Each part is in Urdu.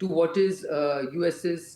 to what is US's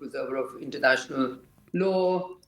preserver of international law,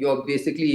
you're basically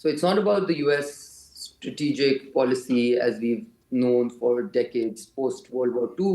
So it's not about the US strategic policy as we've known for decades post World War II.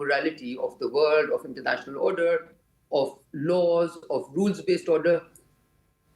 morality of the world, of international order, of laws, of rules-based order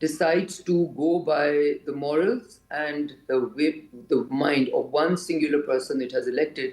decides to go by the morals and the mind of one singular person it has elected,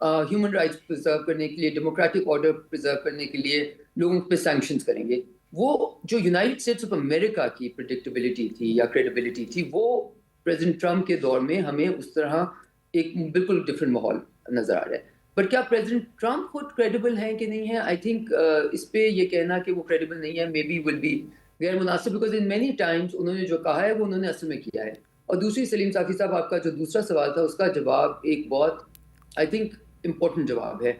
human rights preserve کرنے کے لیے, ڈیموکریٹک آرڈر پرزرو کرنے کے لیے لوگوں پہ سینکشنز کریں گے. وہ جو یونائٹڈ اسٹیٹس آف امریکہ کی پریڈکٹیبلٹی تھی یا کریڈیبلٹی تھی, وہ پریزیڈنٹ ٹرمپ کے دور میں ہمیں اس طرح ایک بالکل ڈفرینٹ ماحول نظر آ رہا ہے. بٹ کیا پریزیڈنٹ ٹرمپ خود کریڈیبل ہیں کہ نہیں ہیں؟ آئی تھنک اس پہ یہ کہنا کہ وہ کریڈیبل نہیں ہے مے بی ول بی غیر مناسب, بیکاز ان مینی ٹائمس انہوں نے جو کہا ہے وہ انہوں نے اصل میں کیا ہے. اور دوسری, سلیم صافی صاحب, آپ کا جو دوسرا سوال تھا اس کا جواب ایک بہت آئی تھنک امپورٹنٹ جواب ہے,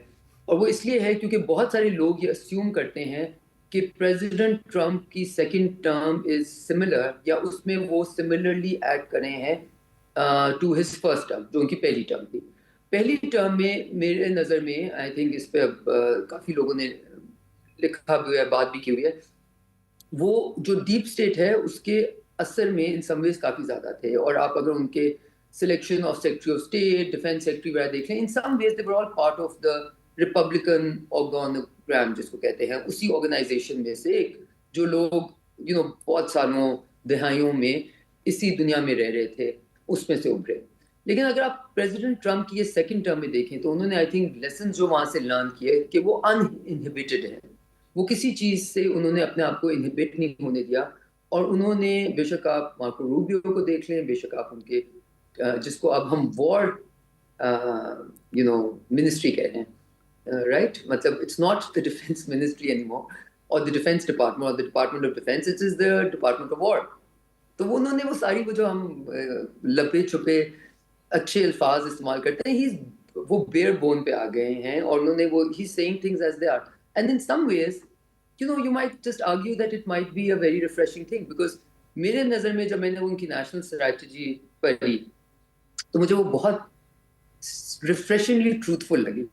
اور وہ اس لیے ہے کیونکہ بہت سارے لوگ یہ اسیوم کرتے ہیں کہ پریزیڈنٹ ٹرمپ کی سیکنڈ ٹرم از سملر, یا اس میں وہ سملرلی ایڈ کرے ہیں ٹو ہز فرسٹ ٹرم جو ان کی پہلی ٹرم تھی. پہلی ٹرم میں میرے نظر میں آئی تھنک اس پہ اب کافی لوگوں نے لکھا بھی ہے, بات بھی کی ہوئی ہے, وہ جو ڈیپ اسٹیٹ ہے اس کے اثر میں ان سم ویز کافی زیادہ تھے. اور آپ اگر ان کے selection of secretary of state, defence secretary وغیرہ دیکھ لیں, in some ways they were all part of the Republican organogram جس کو کہتے ہیں, اسی آرگنائزیشن میں سے ایک, جو لوگ بہت سالوں دہائیوں میں اسی دنیا میں رہ رہے تھے, اس میں سے ابھرے. لیکن اگر آپ پریزیڈنٹ ٹرمپ کی یہ سیکنڈ ٹرم میں دیکھیں تو انہوں نے آئی تھنک لیسن جو وہاں سے لرن کیے کہ وہ انہیبیٹڈ ہیں, وہ کسی چیز سے انہوں نے اپنے آپ کو انہیبٹ نہیں ہونے دیا. اور انہوں نے, بے شک آپ مارکو روبیو کو دیکھ لیں, بے شک آپ ان کے جس کو اب ہم وار منسٹری کہہ رہے ہیں, رائٹ, مطلب it's not the defence ministry any more اور دا ڈیفینس ڈپارٹمنٹ اور the department of defence, it is the department of war. تو وہ انہوں نے وہ ساری وہ جو ہم لپے چھپے اچھے الفاظ استعمال کرتے ہیں, وہ بیئر بون پہ آ گئے ہیں, اور انہوں نے وہ ہی seeing things as they are. And in some ways you might just argue that it might be a very refreshing thing, because میرے نظر میں جب میں نے ان کی نیشنل اسٹریٹجی پڑھی تو مجھے وہ بہت ریفریشنگلی ٹروتھفل لگی,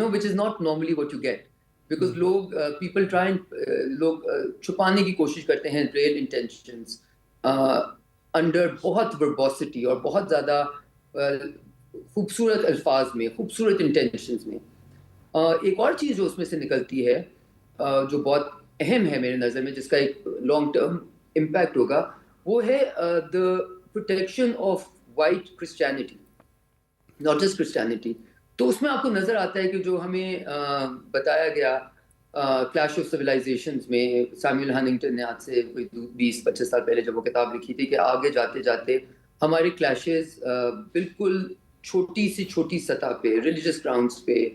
which is not normally what you get, because لوگ people try and لوگ چھپانے کی کوشش کرتے ہیں real intentions under بہت verbosity اور بہت زیادہ خوبصورت الفاظ میں, خوبصورت انٹینشنز میں. ایک اور چیز جو اس میں سے نکلتی ہے جو بہت اہم ہے میرے نظر میں, جس کا ایک لانگ ٹرم امپیکٹ ہوگا, وہ ہے the protection of white Christianity, not just Christianity. تو اس میں آپ کو نظر آتا ہے کہ جو ہمیں بتایا گیا کلیش آف سویلائزیشنز میں, سیموئل ہنٹنگٹن نے آج سے کوئی 20-25 سال پہلے جب وہ کتاب لکھی تھی, کہ آگے جاتے جاتے ہمارے کلیشز بالکل چھوٹی سی چھوٹی سطح پہ, ریلیجس گراؤنڈس پہ,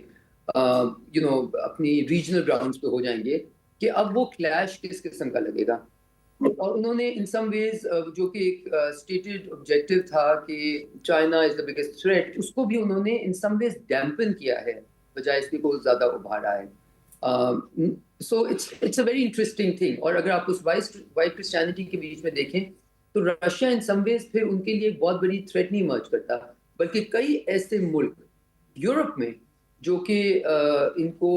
اپنی ریجنل گراؤنڈس پہ ہو جائیں گے, کہ اب وہ کلیش کس قسم کا لگے گا. اور انہوں نے ان سم ویز جو کہ ایک اسٹیٹڈ آبجیکٹیو تھا کہ China is the biggest threat, اس کو بھی انہوں نے ان سم ویز ڈیمپن کیا ہے, بجائے اس کے کو زیادہ ابھارا ہے. So it's a very interesting thing. اور اگر آپ اس وائٹ کرسچینٹی کے بیچ میں دیکھیں تو رشیا ان سم ویز پھر ان کے لیے ایک بہت بڑی تھریٹ نہیں ایمرج کرتا, بلکہ کئی ایسے ملک یورپ میں جو کہ ان کو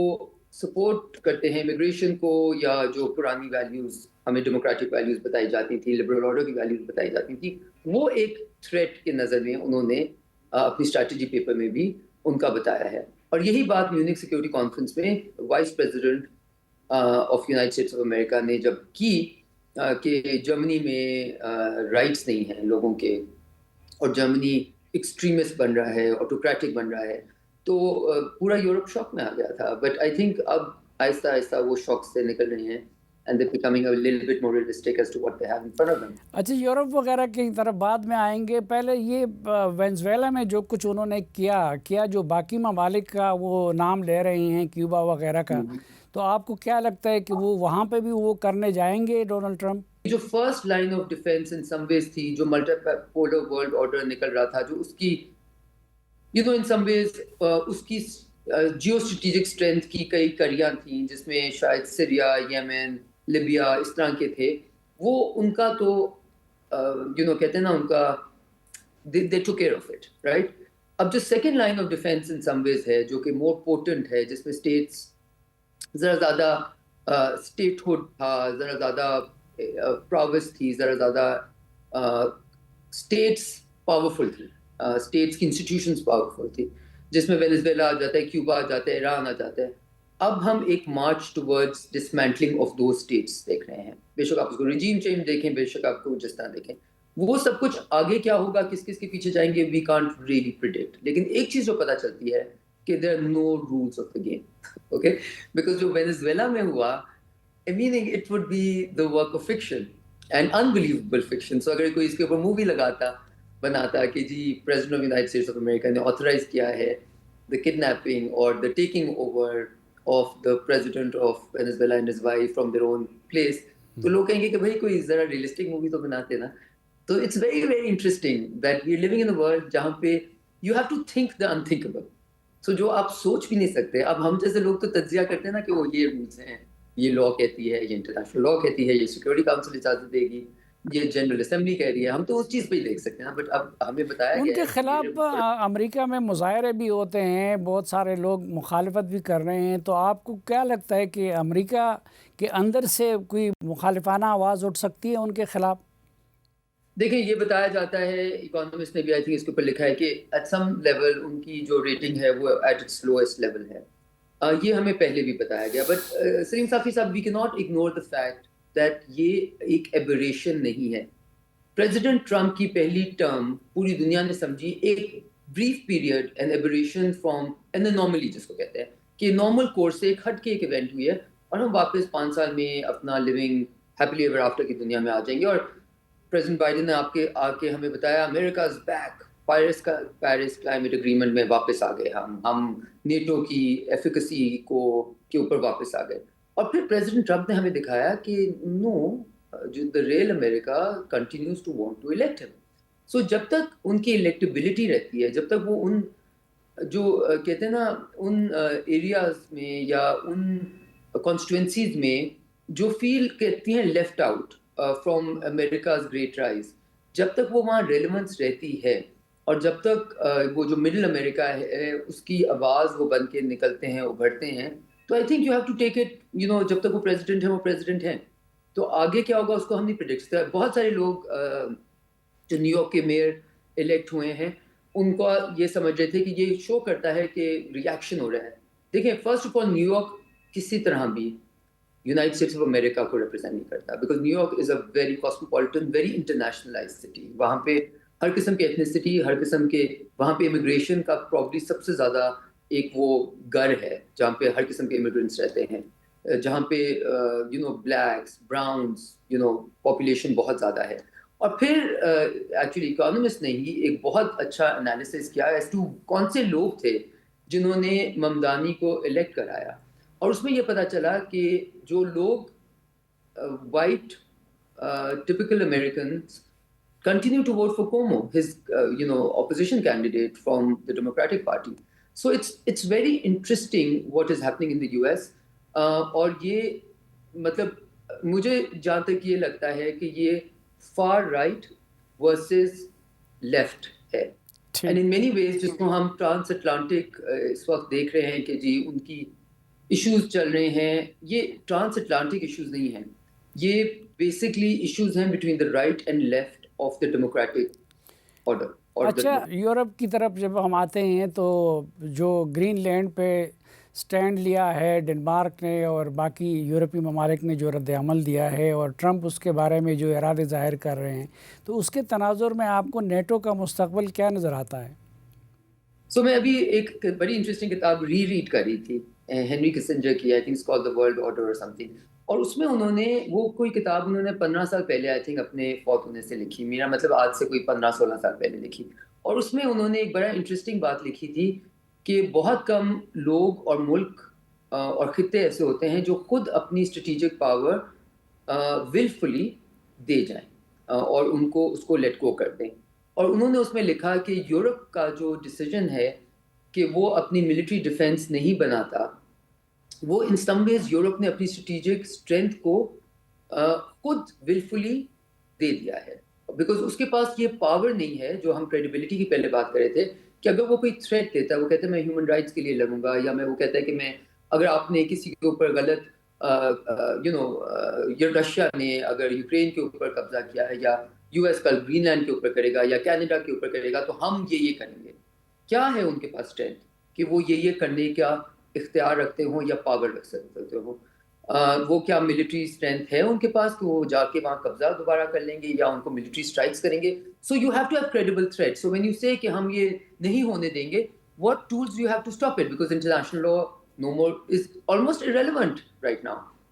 سپورٹ کرتے ہیں امیگریشن کو, یا جو پرانی ویلیوز ہمیں ڈیموکریٹک ویلیوز بتائی جاتی تھیں, لبرل آرڈر کی ویلیوز بتائی جاتی تھیں, وہ ایک تھریٹ کے نظر میں انہوں نے اپنی اسٹریٹجی پیپر میں بھی ان کا بتایا ہے. اور یہی بات میونک سیکورٹی کانفرنس میں vice president of United States of America نے جب کی کہ جرمنی میں رائٹس نہیں ہیں لوگوں کے, اور جرمنی ایکسٹریمسٹ بن رہا ہے, آٹوکریٹک بن رہا ہے, تو پورا یورپ شاک میں آ گیا تھا. بٹ آئی تھنک اب آہستہ آہستہ وہ شاک سے نکل رہے ہیں, and they're becoming a little bit more realistic as to what they have in front of them. اچھا, یورپ وغیرہ کی طرف بعد میں آئیں گے. پہلے یہ وینزویلا میں جو کچھ انہوں نے کیا جو باقی ممالک کا وہ نام لے رہے ہیں, کیوبا وغیرہ کا, تو آپ کو کیا لگتا ہے کہ وہ وہاں پہ بھی وہ کرنے جائیں گے ڈونلڈ ٹرمپ؟ جو first line of defence in some ways تھی, جو ملٹی پولر ورلڈ آرڈر نکل رہا تھا, جو اس کی ان سم ویز اس کی جیو اسٹریٹجک اسٹرینتھ کی کئی کڑیاں تھیں, جس میں شاید سریا, یمن, لیبیا اس طرح کے تھے, وہ ان کا تو کہتے ہیں نا, ان کا they took care of it, right? اب جو second line of defence in some ways ہے, جو کہ مور پورٹنٹ ہے, جس میں اسٹیٹس ذرا زیادہ اسٹیٹ ہوڈ تھا, ذرا زیادہ پراوس تھی, ذرا زیادہ اسٹیٹس پاورفل تھی, اسٹیٹس کی انسٹیٹیوشنس پاورفل تھی, جس میں وینزویلا آ جاتا ہے, کیوبا آ جاتا ہے, ایران آ جاتا ہے. اب ہم ایک march towards dismantling of those states دیکھ رہے ہیں. بے شک آپ اس کو ریجیم چینج دیکھیں, بے شک آپ کو جس طرح دیکھیں, وہ سب کچھ آگے کیا ہوگا, کس کس کے پیچھے جائیں گے, وی کانٹ ریئلی پریڈکٹ. لیکن ایک چیز جو پتہ چلتی ہے کہ there are no rules of the game. Okay? Because جو وینزویلا میں ہوا, meaning it would be the work of fiction and unbelievable fiction. So اگر کوئی اس کے اوپر مووی لگاتا, بناتا کہ جی president of United States of America نے آتھرائز کیا ہے the kidnapping or the taking over of the president of Venezuela and his wife from their own place, تو لوگ کہیں گے کہ بھائی کوئی ذرا ریئلسٹک مووی تو بناتے نا. تو it's very very interesting that we are living in a world جہاں پہ you have to think the unthinkable. So جو آپ سوچ بھی نہیں سکتے. اب ہم جیسے لوگ تو تجزیہ کرتے ہیں نا کہ وہ یہ رولس ہیں, یہ لا کہتی ہے, یہ انٹرنیشنل لا کہتی ہے, یہ سیکورٹی کاؤنسل اجازت دے گی, یہ جنرل اسمبلی کہہ رہی ہے, ہم تو اس چیز پہ ہی دیکھ سکتے ہیں. بٹ اب ہمیں بتایا گیا ان کے خلاف امریکہ میں مظاہرے بھی ہوتے ہیں, بہت سارے لوگ مخالفت بھی کر رہے ہیں. تو آپ کو کیا لگتا ہے کہ امریکہ کے اندر سے کوئی مخالفانہ آواز اٹھ سکتی ہے ان کے خلاف؟ دیکھیں یہ بتایا جاتا ہے, اکانومسٹ نے بھی آئی تھنک اس کے اوپر لکھا ہے کہ ایٹ سم لیول ان کی جو ریٹنگ ہے وہ ایٹ اٹس لوئسٹ لیول ہے. یہ ہمیں پہلے بھی بتایا گیا. بٹ سلیم صافی صاحب, وی کی not ignore the fact that یہ ایک ایبریشن نہیں ہے. پریزیڈنٹ ٹرمپ کی پہلی ٹرم پوری دنیا نے سمجھی ایک brief period an aberration from an anomaly جس کو کہتے ہیں, کہ نارمل کورس سے ایک ہٹ کے ایک ایونٹ ہوئی ہے اور ہم واپس 5 سال میں اپنا لیونگ ہیپیلی ایور آفٹر کی دنیا میں آ جائیں گے. اور پریزیڈنٹ بائیڈن نے آ کے ہمیں بتایا امریکہ از بیک, پیرس کلائمیٹ اگریمنٹ میں واپس آ گئے ہم نیٹو کی ایفیکسی کے اوپر واپس آ گئے. اور پھر پریزیڈنٹ ٹرمپ نے ہمیں دکھایا کہ نو, the real America continues to want to elect him. So جب تک ان کی electability رہتی ہے, جب تک وہ ان جو کہتے ہیں نا ان ایریاز میں یا ان constituencies میں جو فیل کرتی ہیں left out from America's great rise, جب تک وہ وہاں ریلیونس رہتی ہے اور جب تک وہ جو مڈل امریکہ ہے اس کی آواز وہ بن کے نکلتے ہیں, ابھرتے ہیں, تو I think you have to take it, you know, جب تک وہ پریزیڈنٹ ہیں وہ پریزیڈنٹ ہیں. تو آگے کیا ہوگا اس کو ہم نہیں پریڈکٹ کرتے. بہت سارے لوگ جو نیو یارک کے میئر الیکٹ ہوئے ہیں ان کو یہ سمجھ رہے تھے کہ یہ شو کرتا ہے کہ ریئیکشن ہو رہا ہے. دیکھیں first of all new York کسی طرح بھی یونائٹڈ اسٹیٹس آف امریکہ کو ریپرزینٹ نہیں کرتا, because new York is a very cosmopolitan, very internationalise city. وہاں پہ ہر قسم کے ایتھنیسٹی, ہر قسم کے, وہاں پہ امیگریشن کا پرابلی سب سے زیادہ ایک وہ گھر ہے جہاں پہ ہر قسم کے امیگرینٹس رہتے ہیں, جہاں پہ you know blacks, browns, you know population بہت زیادہ ہے. اور پھر ایکچولی اکانومسٹ نے ہی ایک بہت اچھا انالیسس کیا ایز ٹو کون سے لوگ تھے جنہوں نے ممدانی کو الیکٹ کرایا. اور اس میں یہ پتہ چلا کہ جو لوگ white typical Americans continue to vote for Cuomo, his opposition candidate from the Democratic Party. So it's very interesting what is happening in the US. اور یہ مطلب مجھے جہاں تک یہ لگتا ہے کہ یہ فار رائٹ ورسز لیفٹ ہے. اینڈ ان مینی ویز جس کو ہم ٹرانس اٹلانٹک اس وقت دیکھ رہے ہیں کہ جی ان کی ایشوز چل رہے ہیں, یہ ٹرانس اٹلانٹک ایشوز نہیں ہیں, یہ بیسکلی ایشوز ہیں between the right and left of the democratic order. اچھا, یورپ کی طرف جب ہم آتے ہیں تو جو گرین لینڈ پہ سٹینڈ لیا ہے ڈنمارک نے اور باقی یورپی ممالک نے جو رد عمل دیا ہے, اور ٹرمپ اس کے بارے میں جو ارادے ظاہر کر رہے ہیں, تو اس کے تناظر میں آپ کو نیٹو کا مستقبل کیا نظر آتا ہے؟ سو میں ابھی ایک بڑی انٹرسٹنگ کتاب ریڈ کر رہی تھی ہینری کسنجر کی, I think it's called the world order اور سم تھنگ. اور اس میں انہوں نے وہ کوئی کتاب انہوں نے 15 سال پہلے آئی تھنک اپنے فوت ہونے سے لکھی, میرا مطلب آج سے کوئی 15-16 سال پہلے لکھی. اور اس میں انہوں نے ایک بڑا انٹرسٹنگ بات لکھی تھی کہ بہت کم لوگ اور ملک اور خطے ایسے ہوتے ہیں جو خود اپنی اسٹریٹجک پاور ولفلی دے جائیں اور ان کو اس کو لیٹ گو کر دیں. اور انہوں نے اس میں لکھا کہ یورپ کا جو ڈیسیجن ہے کہ وہ اپنی ملٹری ڈیفینس نہیں بناتا, وہ ان سم ویز یورپ نے اپنی اسٹریٹجک اسٹرینتھ کو خود ولفلی دے دیا ہے, بیکاز اس کے پاس یہ پاور نہیں ہے جو ہم کریڈیبلٹی کی پہلے بات کر رہے تھے کہ اگر وہ کوئی تھریٹ دیتا ہے, وہ کہتا ہے میں ہیومن رائٹس کے لیے لڑوں گا, یا میں وہ کہتا ہے کہ میں اگر آپ نے کسی کے اوپر غلط رشیا نے اگر یوکرین کے اوپر قبضہ کیا ہے, یا یو ایس کل گرین لینڈ کے اوپر کرے گا یا کینیڈا کے اوپر کرے گا, تو ہم یہ کریں گے. کیا ہے ان کے پاس اسٹرینتھ کہ وہ یہ کرنے کا اختیار رکھتے ہوں یا پاور رکھ سکتے ہوں؟ وہ کیا ملٹری اسٹرینتھ ہے ان کے پاس کہ وہ جا کے وہاں قبضہ دوبارہ کر لیں گے یا ان کو ملٹری اسٹرائکس کریں گے؟ So you have to have credible threat. So when you say کہ ہم یہ نہیں ہونے دیں گے, what tools do you have to stop it? Because international law no more is almost irrelevant right now.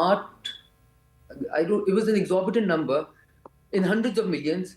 8, it was an exorbitant number, in hundreds of millions,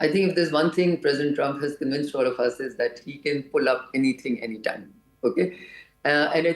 I think if there's one thing President Trump has convinced all of us is that he can pull up anything anytime. Okay? And I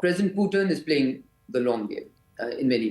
President Putin is playing the long game in many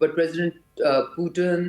But President Putin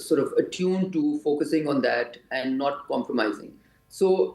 sort of attuned to focusing on that and not compromising. So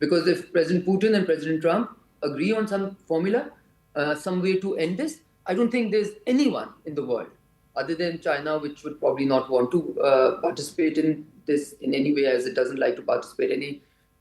Because if President Putin and President Trump agree on some formula, some way to end this, I don't think there's anyone in the world other than China which would probably not want to participate in this in any way, as it doesn't like to participate any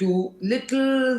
to little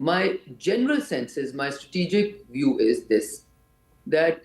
My general sense is, my strategic view is this, that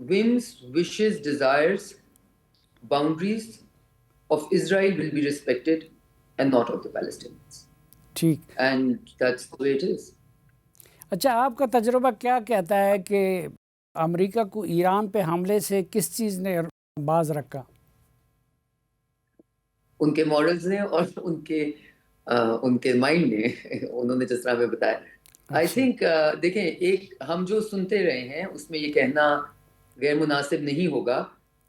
whims, wishes, desires boundaries of Israel will be respected and not of the Palestinians. ٹھیک. And that's the way it is. اچھا آپ کا تجربہ کیا کہتا ہے کہ امریکہ کو ایران پہ حملے سے کس چیز نے باز رکھا؟ ان کے ماڈلز نے اور ان کے مائنڈ نے. انہوں نے جس طرح میں بتایا. آئی تھنک دیکھیں ایک ہم جو سنتے رہے ہیں اس میں یہ کہنا غیر مناسب نہیں ہوگا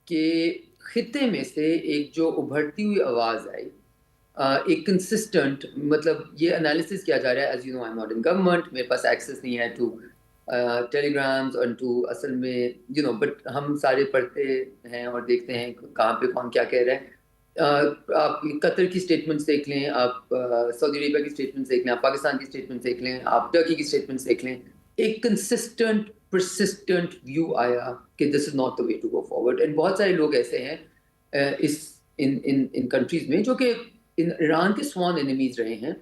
کہ خطے میں سے ایک جو ابھرتی ہوئی آواز آئی, ایک کنسسٹنٹ, مطلب یہ انالیسس کیا جا رہا ہے. As you know I am not in government, میرے پاس ایکسیس نہیں ہے ٹو ٹیلی گرامز اور ٹو اصل میں یو نو, بٹ ہم سارے پڑھتے ہیں اور دیکھتے ہیں کہاں پہ کون کیا کہہ رہا ہے. آپ قطر کی اسٹیٹمنٹس دیکھ لیں, آپ سعودی عربیہ کی اسٹیٹمنٹس دیکھ لیں, آپ پاکستان کی اسٹیٹمنٹس دیکھ لیں, آپ ٹرکی کی اسٹیٹمنٹس دیکھ لیں. ایک کنسسٹنٹ پرسسٹنٹ ویو آیا کہ this is not the way to go forward. And بہت سارے لوگ ایسے ہیں اس ان کنٹریز میں جو کہ ایران کے سوان انیمیز رہے ہیں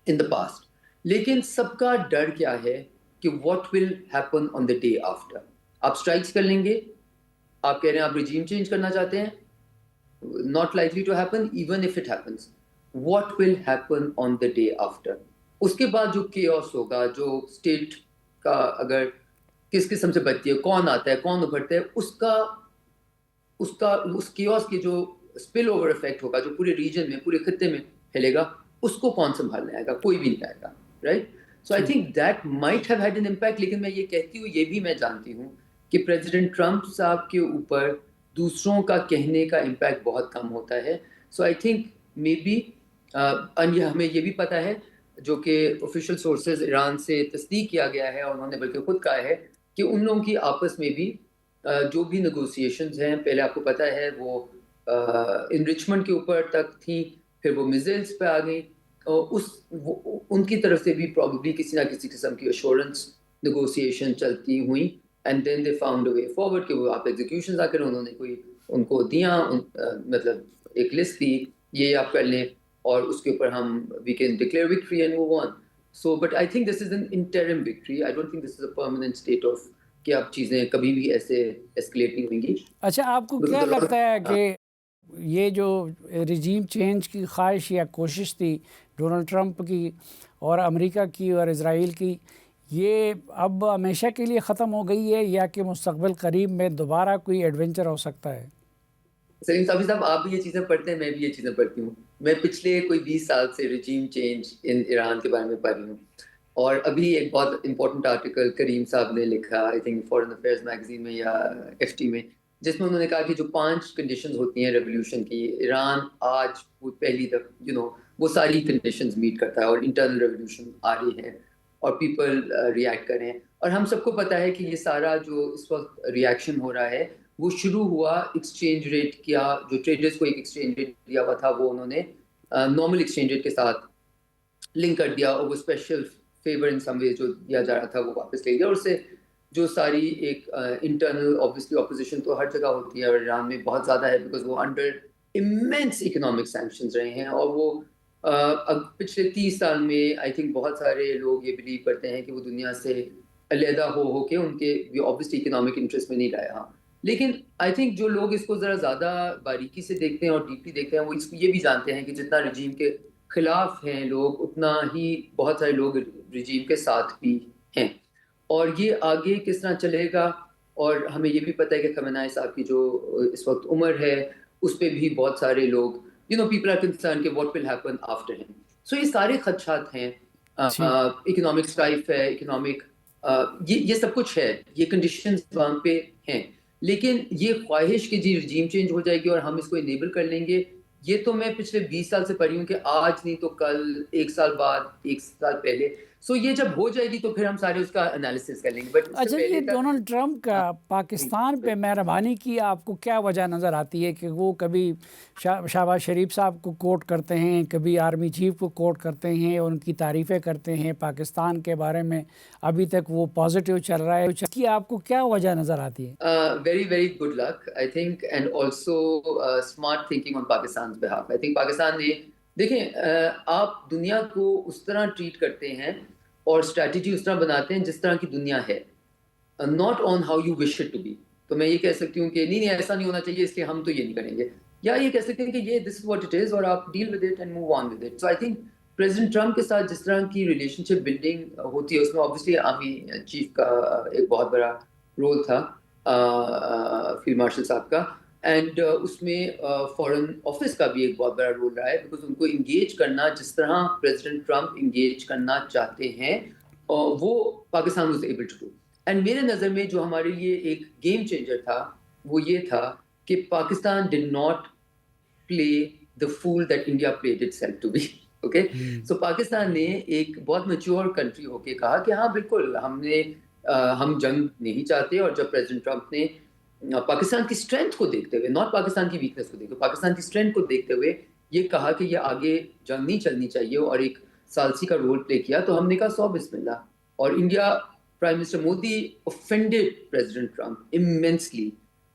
ان دا پاسٹ, لیکن سب کا ڈر کیا ہے کہ what will happen on the day after. آپ اسٹرائکس کر لیں گے, آپ کہہ رہے ہیں آپ رجیم چینج کرنا چاہتے ہیں, not likely to happen. Even if it happens, what will happen on the day after? اس کے بعد جو chaos ہوگا, جو state کا اگر کس قسم سے بچتی ہے, کون آتا ہے, کون ابھرتا ہے, اس chaos کے جو spill over effect ہوگا, جو پورے region میں, پورے خطے میں پھیلے گا, اس کو کون سنبھالنے آئے گا؟ کوئی بھی نہیں آئے گا, right? So I think that might have had an impact. لیکن میں یہ کہتی ہوں, یہ بھی میں جانتی ہوں کہ پریزیڈنٹ ٹرمپ صاحب کے اوپر دوسروں کا کہنے کا امپیکٹ بہت کم ہوتا ہے. سو آئی تھنک مے بی, ہمیں یہ بھی پتہ ہے جو کہ آفیشیل سورسز ایران سے تصدیق کیا گیا ہے, اور انہوں نے بلکہ خود کہا ہے کہ ان لوگوں کی آپس میں بھی جو بھی نیگوسیشنز ہیں, پہلے آپ کو پتہ ہے وہ انرچمنٹ کے اوپر تک تھیں, پھر وہ میزائلس پہ آ گئیں, ان کی طرف سے بھی پرابیبلی کسی نہ کسی قسم کی ایشورنس نیگوسیشن چلتی ہوئیں. And then they found a way forward کہ وہ آپ ایگزیکیوشنز آ کر انہوں نے کوئی ان کو دیا, مطلب ایک لسٹ دی, یہ آپ کر لیں اور اس کے اوپر ہم we can declare victory and move on. So but I think this is an interim victory. I don't think this is a permanent state of کہ اب چیزیں کبھی بھی ایسے ایسکلیٹ نہیں ہوئیں گی. اچھا آپ کو کیا لگتا ہے کہ یہ جو رجیم چینج کی خواہش یا کوشش تھی ڈونلڈ ٹرمپ کی اور امریکہ کی اور اسرائیل کی, یہ اب ہمیشہ کے لیے ختم ہو گئی ہے یا کہ مستقبل قریب میں دوبارہ کوئی ایڈونچر ہو سکتا ہے؟ سلیم صاحب آپ بھی یہ چیزیں پڑھتے ہیں, میں بھی یہ چیزیں پڑھتی ہوں. میں پچھلے کوئی 20 سال سے رجیم چینج ان ایران کے بارے میں پڑھ رہی ہوں, اور ابھی ایک بہت امپورٹنٹ آرٹیکل کریم صاحب نے لکھا, I think foreign affairs magazine میں یا FT میں, جس میں انہوں نے کہا کہ جو 5 کنڈیشنز ہوتی ہیں ریولیوشن کی, ایران آج وہ پہلی دفعہ وہ ساری کنڈیشنز میٹ کرتا ہے, اور انٹرنل ریولیوشن آ رہی ہے اور پیپل ریئیکٹ کر رہے ہیں. اور ہم سب کو پتہ ہے کہ یہ سارا جو اس وقت ریئیکشن ہو رہا ہے وہ شروع ہوا ایکسچینج ریٹ کیا, جو ٹریڈرز کو ایک ایکسچینج ریٹ دیا ہوا تھا وہ انہوں نے نارمل ایکسچینج ریٹ کے ساتھ لنک کر دیا, اور وہ اسپیشل فیور ان سم ویز جو دیا جا رہا تھا وہ واپس لے گیا. اور اس سے جو ساری ایک انٹرنل اوبویسلی اپوزیشن تو ہر جگہ ہوتی ہے, اور ایران میں بہت زیادہ ہے بیکاز وہ انڈر امینس اکنامک سینکشنز رہے ہیں. اور وہ پچھلے 30 سال میں آئی تھنک بہت سارے لوگ یہ بلیو کرتے ہیں کہ وہ دنیا سے علیحدہ ہو کے ان کے اوبویسلی اکنامک انٹرسٹ میں نہیں رہے. ہاں, لیکن آئی تھنک جو لوگ اس کو ذرا زیادہ باریکی سے دیکھتے ہیں اور ڈیپلی دیکھتے ہیں, وہ اس کو یہ بھی جانتے ہیں کہ جتنا رجیم کے خلاف ہیں لوگ, اتنا ہی بہت سارے لوگ رجیم کے ساتھ بھی ہیں. اور یہ آگے کس طرح چلے گا, اور ہمیں یہ بھی پتہ ہے کہ خامنہ ای صاحب کی جو اس وقت عمر ہے اس پہ بھی بہت سارے لوگ پیپل آر کنسرن کہ what will happen after him. So یہ سارے خدشات ہیں, اکنامک اسٹرائف ہے, اکنامک یہ سب کچھ ہے, یہ کنڈیشنز وہاں پہ ہیں. لیکن یہ خواہش کہ جی رجیم چینج ہو جائے گی اور ہم اس کو انیبل کر لیں گے, یہ تو میں پچھلے 20 سال سے پڑھی ہوں کہ آج نہیں تو کل, 1 سال بعد, 1 سال پہلے. سو یہ جب ہو جائے گی تو پھر ہم سارے اس کا انالیسس کر لیں گے. بٹ اچھا, یہ ڈونلڈ ٹرمپ کا پاکستان پہ مہربانی کی آپ کو کیا وجہ نظر آتی ہے کہ وہ کبھی شہباز شریف صاحب کو کوٹ کرتے ہیں, کبھی آرمی چیف کو کوٹ کرتے ہیں, ان کی تعریفیں کرتے ہیں پاکستان کے بارے میں, ابھی تک وہ پازیٹیو چل رہا ہے, اس کی آپ کو کیا وجہ نظر آتی ہے؟ Very very good luck I think, and also smart thinking on Pakistan behalf. I think Pakistan نے, دیکھیں آپ دنیا کو اس طرح ٹریٹ کرتے ہیں اور اسٹریٹجی اس طرح بناتے ہیں جس طرح کی دنیا ہے, not on how you wish it to be. تو میں یہ کہہ سکتی ہوں کہ نہیں ایسا نہیں ہونا چاہیے اس لیے ہم تو یہ نہیں کریں گے, یا یہ کہہ سکتے ہیں کہ یہ دس از واٹ اٹ از اور آپ deal with it and move on with it. So I think President Trump کے ساتھ جس طرح کی ریلیشن شپ بلڈنگ ہوتی ہے اس میں آبویسلی آرمی چیف کا ایک بہت بڑا رول تھا, فیلڈ مارشل صاحب کا, اینڈ اس میں فارن آفس کا بھی ایک بہت بڑا رول رہا ہے, بیکاز ان کو انگیج کرنا جس طرح پریزیڈنٹ ٹرمپ انگیج کرنا چاہتے ہیں وہ Pakistan was able to do. And میرے نظر میں جو ہمارے لیے ایک گیم چینجر تھا وہ یہ تھا کہ Pakistan did not play the fool that India played itself to be. Okay? So Pakistan نے ایک بہت میچور کنٹری ہو کے کہا کہ ہاں بالکل ہم جنگ نہیں چاہتے, اور جب پریزیڈنٹ ٹرمپ نے پاکستان کی اسٹرینتھ کو دیکھتے ہوئے, ناٹ پاکستان کی ویکنس کو دیکھتے ہوئے, پاکستان کی اسٹرینتھ کو دیکھتے ہوئے یہ کہا کہ یہ آگے جنگ نہیں چلنی چاہیے اور ایک ثالثی کا رول پلے کیا, تو ہم نے کہا 100 بسم اللہ. اور India, prime minister Modi offended President Trump immensely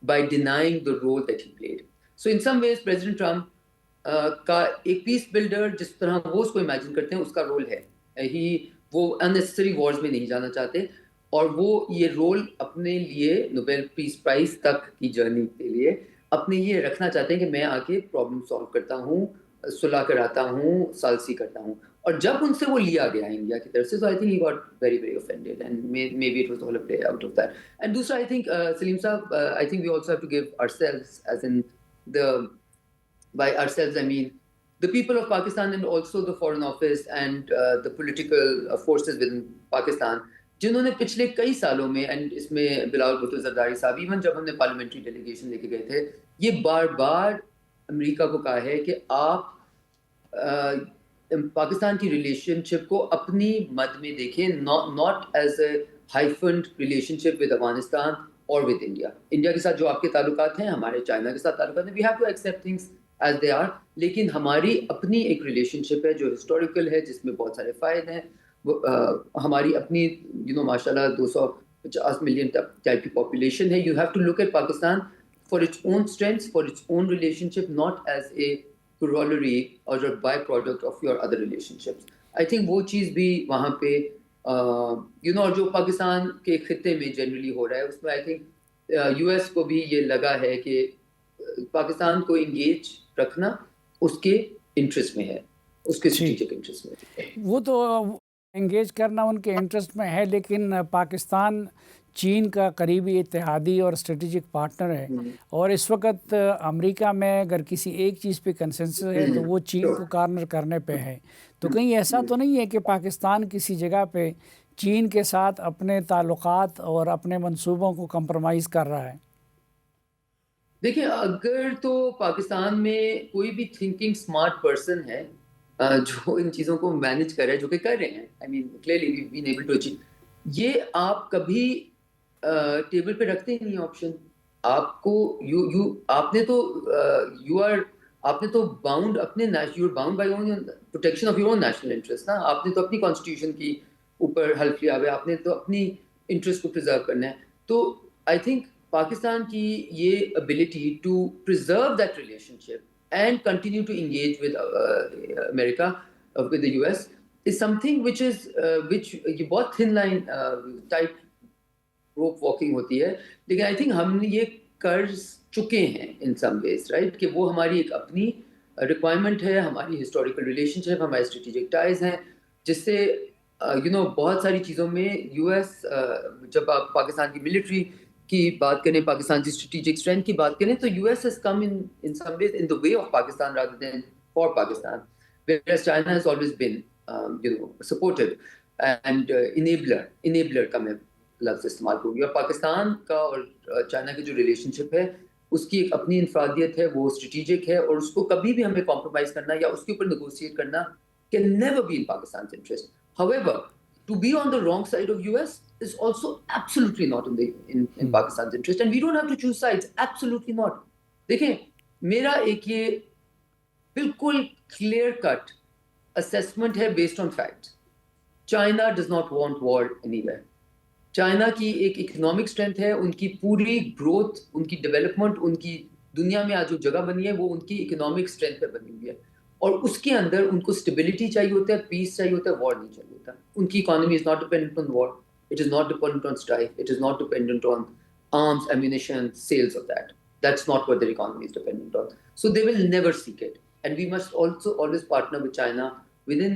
by denying the role that he played. So in some ways President Trump کا ایک پیس بلڈر جس طرح وہ اس کو امیجن کرتے ہیں اس کا رول ہے, وہ unnecessary wars میں نہیں جانا چاہتے, اور وہ یہ رول اپنے لیے نوبیل پیس پرائز تک کی جرنی کے لیے اپنے یہ رکھنا چاہتے ہیں کہ میں آ کے پرابلم سالو کرتا ہوں, صلح کراتا ہوں, ثالثی کرتا ہوں. اور جب ان سے وہ لیا گیا انڈیا کی طرف سے, so I think he got very very offended and maybe it was all a play out of that. And دوسرا I think Salim صاحب, I think we also have to give ourselves, as in by ourselves I mean the people of Pakistan and also the foreign office and the political forces within Pakistan, جنہوں نے پچھلے کئی سالوں میں, اینڈ اس میں بلاول بھٹو زرداری صاحب, ایون جب ہم نے پارلیمنٹری ڈیلیگیشن لے کے گئے تھے, یہ بار بار امریکہ کو کہا ہے کہ آپ پاکستان کی ریلیشن شپ کو اپنی مد میں دیکھیں, not as a hyphenated relationship with Afghanistan اور ود انڈیا. انڈیا کے ساتھ جو آپ کے تعلقات ہیں, ہمارے چائنا کے ساتھ تعلقات ہیں, we have to accept things as they are, لیکن ہماری اپنی ایک ریلیشن شپ ہے جو ہسٹوریکل ہے, جس میں بہت سارے فائدے ہیں. ہماری اپنی ماشاء اللہ 250 ملین ٹائپ کی پاپولیشن ہے. You have to look at Pakistan for its own strengths, for its own relationship, not as a corollary or a byproduct of your other relationships. I think وہ چیز بھی وہاں پہ اور جو پاکستان کے خطے میں جنرلی ہو رہا ہے اس میں آئی تھنک یو ایس کو بھی یہ لگا ہے کہ پاکستان کو انگیج رکھنا اس کے انٹرسٹ میں ہے, اس کے اسٹریٹجک انٹرسٹ میں ہے. وہ تو انگیج کرنا ان کے انٹرسٹ میں ہے, لیکن پاکستان چین کا قریبی اتحادی اور اسٹریٹجک پارٹنر ہے, اور اس وقت امریکہ میں اگر کسی ایک چیز پہ کنسنسس ہے تو وہ چین کو کارنر کرنے پہ ہے. تو کہیں ایسا تو نہیں ہے کہ پاکستان کسی جگہ پہ چین کے ساتھ اپنے تعلقات اور اپنے منصوبوں کو کمپرومائز کر رہا ہے؟ دیکھیں, اگر تو پاکستان میں کوئی بھی تھنکنگ اسمارٹ پرسن ہے جو ان چیزوں کو مینج کر رہے ہیں, جو کہ کر رہے ہیں, I mean clearly we been able to achieve, یہ آپ کبھی ٹیبل پہ رکھتے ہی نہیں آپشن. آپ کو آپ نے تو باؤنڈ اپنے you are bound by protection of your own national interest نا. آپ نے تو اپنی کانسٹیٹیوشن کی اوپر حلف لیا ہوا ہے, آپ نے تو اپنی انٹرسٹ کو پرزرو کرنا ہے. تو آئی تھنک پاکستان کی یہ ability to preserve that relationship and continue to engage with America, with the U S, is something which یہ بہت thin line type rope walking ہوتی ہے. لیکن آئی تھنک ہم نے یہ کر چکے ہیں ان سم ویز, رائٹ, کہ وہ ہماری ایک اپنی ریکوائرمنٹ ہے, ہماری ہسٹوریکل ریلیشن شپ, ہمارے اسٹریٹجک ٹائز ہیں, جس سے بہت ساری چیزوں میں یو ایس, جب آپ پاکستان کی ملٹری کی بات کریں, پاکستان کی اسٹریٹجک اسٹرینتھ کی بات کریں, تو U S has come in some ways in the way of Pakistan rather than for Pakistan, whereas China has always been supportive and enabler کا میں لفظ استعمال کروں گی. اور پاکستان کا اور چائنا کی جو ریلیشن شپ ہے اس کی ایک اپنی انفرادیت ہے, وہ اسٹریٹجک ہے, اور اس کو کبھی بھی ہمیں کمپرومائز کرنا یا اس کے اوپر نیگوشیٹ کرنا can never be in Pakistan's interest. However, to be on the wrong side of US is also absolutely not in Pakistan's interest, and we don't have to choose sides. Absolutely not. دیکھیں, میرا ایک یہ بالکل clear cut assessment ہے based on facts. China does not want war anywhere. China کی ایک اکنامک اسٹرینتھ ہے, ان کی پوری گروتھ, ان کی ڈیولپمنٹ, ان کی دنیا میں آج جو جگہ بنی ہے وہ ان کی اکنامک اسٹرینتھ پہ بنی ہوئی ہے, اور اس کے اندر ان کو اسٹیبلٹی چاہیے ہوتا ہے, پیس چاہیے ہوتا ہے, وار نہیں چاہیے ہوتا. ان کی economy is not dependent on war, it is not dependent on strike, it is not dependent on arms, ammunition, sales of that. That's not what their economy is dependent on. So they will never seek it. And we must also always partner with China. Within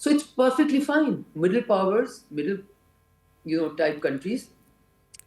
So it's perfectly fine. Middle powers, middle type countries.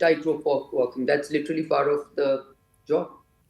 tightrope walking. That's literally part of the job.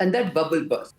And that bubble burst.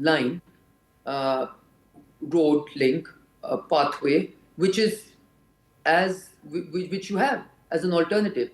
line, road link, pathway which you have as an alternative?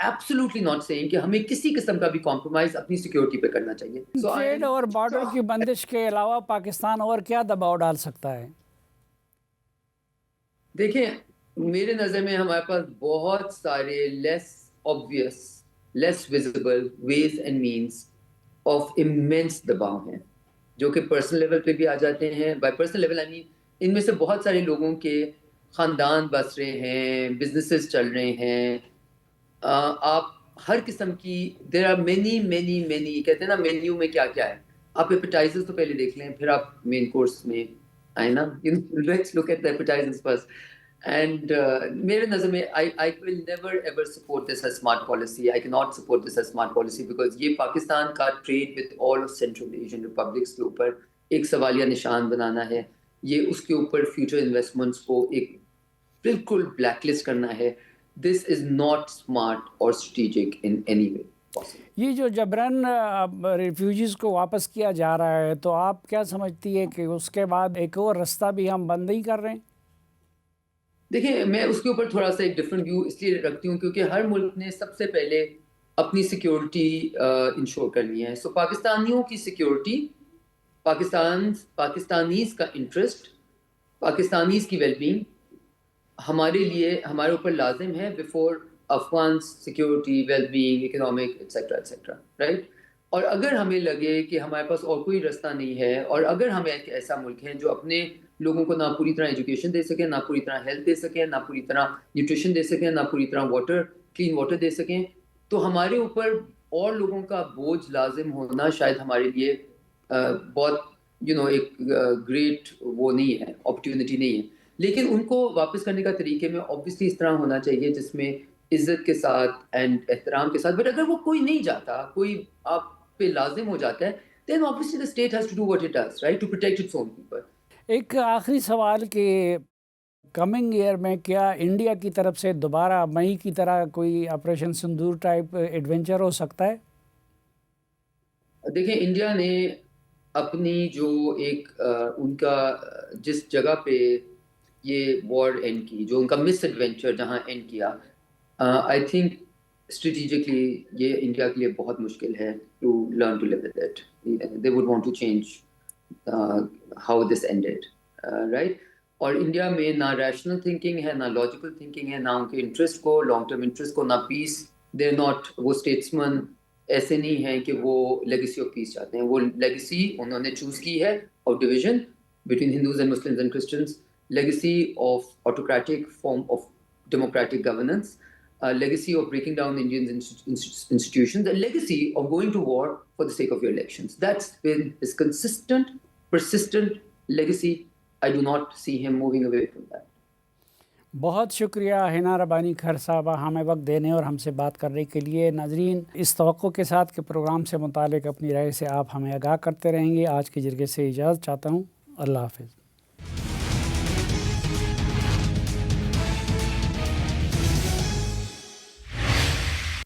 absolutely not saying کہ ہمیں کسی قسم کا بھی کمپرومائز اپنی سیکیورٹی پہ کرنا چاہیے. ٹریڈ اور بارڈر کی بندش کے علاوہ پاکستان اور کیا دباؤ ڈال سکتا ہے؟ دیکھیں میرے نظر میں ہمارے پاس بہت سارے لیس obvious, less visible ways and means of immense دباؤ ہیں جو کہ پرسنل لیول پہ بھی آ جاتے ہیں. بائی پرسنل لیول آئی مین ان میں سے بہت سارے لوگوں کے خاندان بس رہے ہیں, بزنسز چل رہے ہیں, آپ ہر قسم کی دیر آر مینی کہتے ہیں نا مینیو میں کیا کیا ہے, آپ ایپیٹائزرز تو پہلے دیکھ لیں پھر آپ مین کورس میں آئے نا, let's look at the appetisers first. And میرے نظر میں I will never ever support this as smart policy. I cannot support this as smart policy because یہ پاکستان کا trade with all of Central Asian republics کے اوپر ایک سوالیہ نشان بنانا ہے, یہ اس کے اوپر فیوچر انویسٹمنٹس کو ایک بالکل بلیک لسٹ کرنا ہے. This is not smart or strategic in any way possible. یہ جو جبران ریفیوجیز کو واپس کیا جا رہا ہے تو آپ کیا سمجھتی ہے کہ اس کے بعد ایک اور رستہ بھی ہم بند نہیں کر رہے ہیں؟ دیکھیں میں اس کے اوپر تھوڑا سا ایک ڈفرینٹ ویو اس لیے رکھتی ہوں کیونکہ ہر ملک نے سب سے پہلے اپنی سیکیورٹی انشور کرنی ہے. سو پاکستانیوں کی سیکیورٹی, پاکستانیز کا انٹرسٹ, پاکستانیز کی ویل بینگ ہمارے لیے ہمارے اوپر لازم ہے before Afghan security, well being, economic etcetera etcetera, right. اور اگر ہمیں لگے کہ ہمارے پاس اور کوئی رستہ نہیں ہے, اور اگر ہم ایک ایسا ملک ہے جو اپنے لوگوں کو نہ پوری طرح ایجوکیشن دے سکیں, نہ پوری طرح ہیلتھ دے سکیں, نہ پوری طرح نیوٹریشن دے سکیں, نہ پوری طرح کلین واٹر دے سکیں, تو ہمارے اوپر اور لوگوں کا بوجھ لازم ہونا شاید ہمارے لیے بہت ایک گریٹ وہ نہیں ہے, اپرچونٹی نہیں ہے. لیکن ان کو واپس کرنے کا طریقے میں obviously اس طرح ہونا چاہیے جس میں عزت کے ساتھ اینڈ احترام کے ساتھ. بٹ اگر وہ کوئی نہیں جاتا, کوئی آپ پہ لازم ہو جاتا ہے, then obviously the state has to do what it does, right, to protect its own people. ایک آخری سوال کہ کمنگ ایئر میں کیا انڈیا کی طرف سے دوبارہ مئی کی طرح کوئی آپریشن سندور ٹائپ ایڈونچر ہو سکتا ہے؟ دیکھیں انڈیا نے اپنی جو ایک ان کا جس جگہ پہ یہ وار اینڈ کی, جو ان کا مس ایڈونچر جہاں اینڈ کیا, آئی تھنک اسٹریٹجکلی یہ انڈیا کے لیے بہت مشکل ہے to learn to live with it. They would want to change how this ended, right. اور انڈیا میں نہ ریشنل تھنکنگ ہے, نہ لاجیکل تھنکنگ ہے, نہ ان کے انٹرسٹ کو, لانگ ٹرم انٹرسٹ کو, نہ پیس. دے آر ناٹ, وہ اسٹیٹسمن ایسے نہیں ہیں کہ وہ لیگیسی آف پیس چاہتے ہیں. وہ لیگیسی انہوں نے چوز کی ہے of division between Hindus and Muslims and Christians, legacy of autocratic form of democratic governance, legacy of breaking down Indian institutions, a legacy of going to war for the sake of your elections. That's been his consistent, persistent legacy. I do not see him moving away from that. بہت شکریہ حنا ربانی کھر صاحبہ ہمیں وقت دینے اور ہم سے بات کرنے کے لیے. ناظرین اس توقع کے ساتھ کہ پروگرام سے متعلق اپنی رائے سے آپ ہمیں آگاہ کرتے رہیں گے, آج کے جرگے سے اجازت چاہتا ہوں. اللہ حافظ.